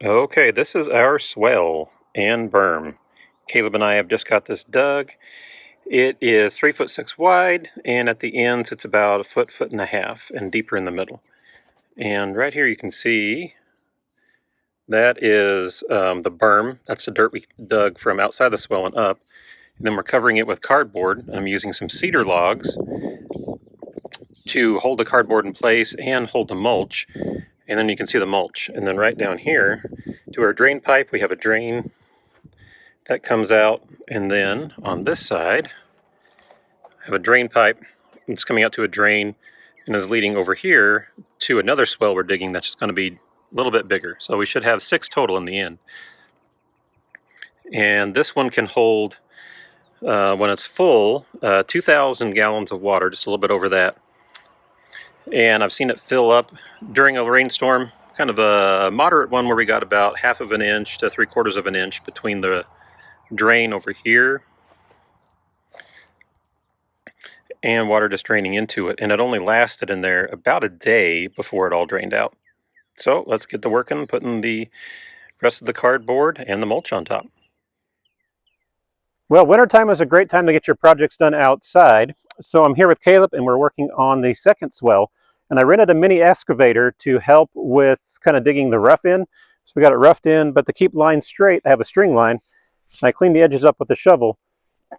Okay, this is our swale and berm. Caleb and I have just got this dug. It is 3'6" wide, and at the ends it's about a foot and a half, and deeper in the middle. And right here you can see that is the berm. That's the dirt we dug from outside the swale and up. And then we're covering it with cardboard. I'm using some cedar logs to hold the cardboard in place and hold the mulch. And then you can see the mulch. And then right down here to our drain pipe, we have a drain that comes out, and then on this side I have a drain pipe that's coming out to a drain and is leading over here to another swale we're digging that's just going to be a little bit bigger. So we should have 6 total in the end. And this one can hold, when it's full, 2,000 gallons of water, just a little bit over that. And I've seen it fill up during a rainstorm, kind of a moderate one where we got about 1/2 inch to 3/4 of an inch between the drain over here and water just draining into it. And it only lasted in there about a day before it all drained out. So let's get to working, putting the rest of the cardboard and the mulch on top. Well, wintertime is a great time to get your projects done outside. So I'm here with Caleb and we're working on the second swale. And I rented a mini excavator to help with kind of digging the rough in. So we got it roughed in, but to keep lines straight, I have a string line. I clean the edges up with a shovel.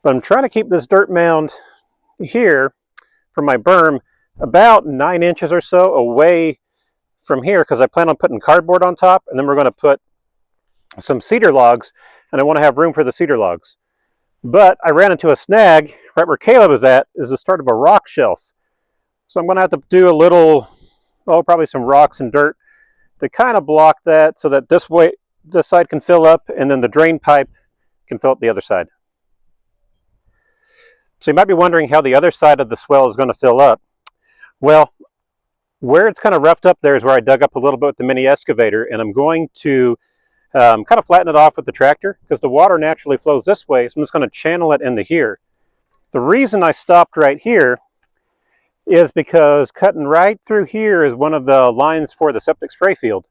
But I'm trying to keep this dirt mound here from my berm about 9 inches or so away from here, because I plan on putting cardboard on top, and then we're going to put some cedar logs, and I want to have room for the cedar logs. But I ran into a snag right where Caleb is at, is the start of a rock shelf. So I'm going to have to do a little, probably some rocks and dirt to kind of block that, so that this way, this side can fill up, and then the drain pipe can fill up the other side. So you might be wondering how the other side of the swale is going to fill up. Well, where it's kind of roughed up there is where I dug up a little bit with the mini excavator, and I'm going to kind of flatten it off with the tractor because the water naturally flows this way, so I'm just going to channel it into here. The reason I stopped right here is because cutting right through here is one of the lines for the septic spray field.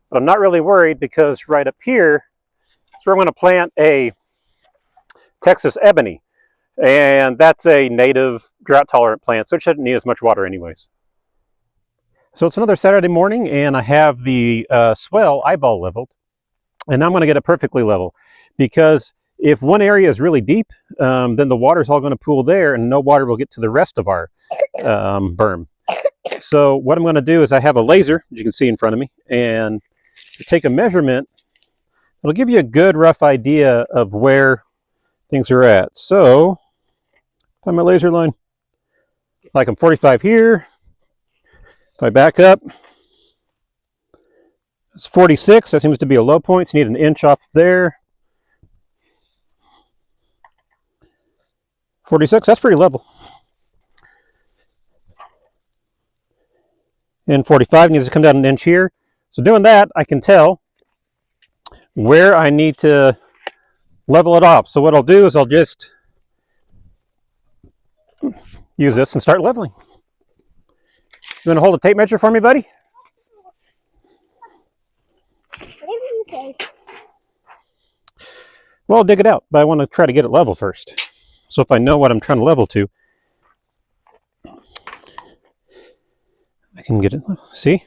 But I'm not really worried, because right up here is where I'm going to plant a Texas ebony. And that's a native drought-tolerant plant, so it shouldn't need as much water anyways. So it's another Saturday morning, and I have the swale eyeball leveled. And now I'm going to get it perfectly level, because if one area is really deep, then the water is all going to pool there, and no water will get to the rest of our berm. So what I'm going to do is I have a laser, as you can see in front of me, and to take a measurement, it'll give you a good rough idea of where things are at. So find my laser line. Like I'm 45 here. If I back up, it's 46. That seems to be a low point. So you need an inch off there. 46, that's pretty level. And 45 needs to come down an inch here. So doing that, I can tell where I need to level it off. So what I'll do is I'll just use this and start leveling. You want to hold a tape measure for me, buddy? Whatever you say. Well, I'll dig it out, but I want to try to get it level first. So if I know what I'm trying to level to, I can get it level. See?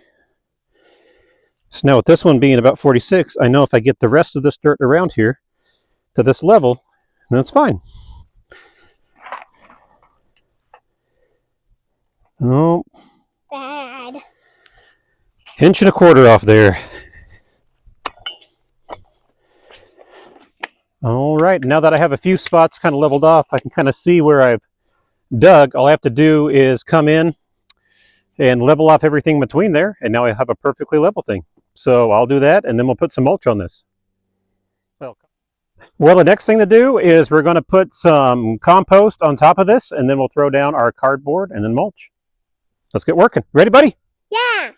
So now with this one being about 46, I know if I get the rest of this dirt around here to this level, then it's fine. Oh. Bad. Inch and a quarter off there. All right, now that I have a few spots kind of leveled off, I can kind of see where I've dug. All I have to do is come in and level off everything between there, and now I have a perfectly level thing. So I'll do that, and then we'll put some mulch on this. Well, the next thing to do is we're going to put some compost on top of this, and then we'll throw down our cardboard and then mulch. Let's get working. Ready, buddy? Yeah.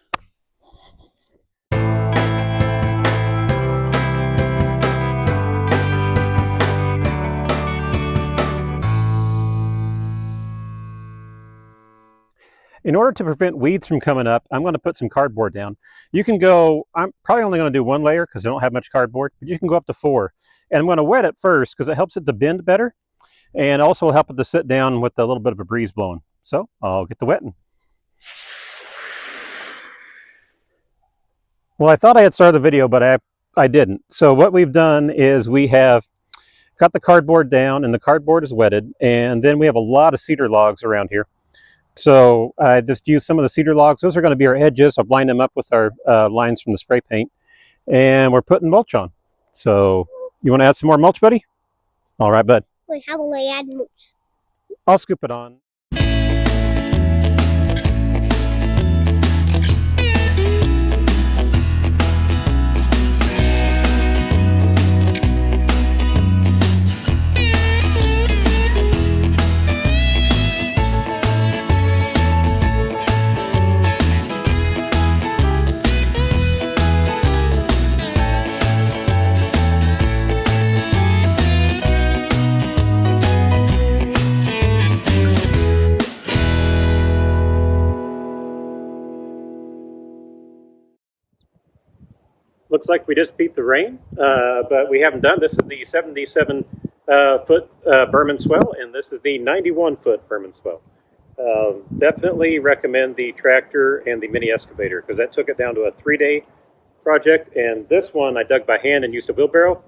In order to prevent weeds from coming up, I'm going to put some cardboard down. You can go, I'm probably only going to do one layer because I don't have much cardboard, but you can go up to 4. And I'm going to wet it first because it helps it to bend better and also will help it to sit down with a little bit of a breeze blowing. So I'll get the wetting. Well, I thought I had started the video, but I didn't. So what we've done is we have got the cardboard down and the cardboard is wetted, and then we have a lot of cedar logs around here. So I just used some of the cedar logs. Those are going to be our edges. I've lined them up with our lines from the spray paint. And we're putting mulch on. So you want to add some more mulch, buddy? All right, bud. Wait, how will I add mulch? I'll scoop it on. Looks like we just beat the rain, but we haven't done. This is the 77 foot Berm and Swale, and this is the 91 foot Berm and Swale. Definitely recommend the tractor and the mini excavator because that took it down to a 3-day project, and this one I dug by hand and used a wheelbarrow.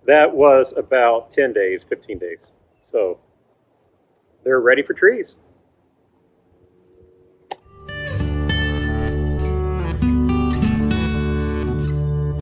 That was about 10 days, 15 days. So they're ready for trees.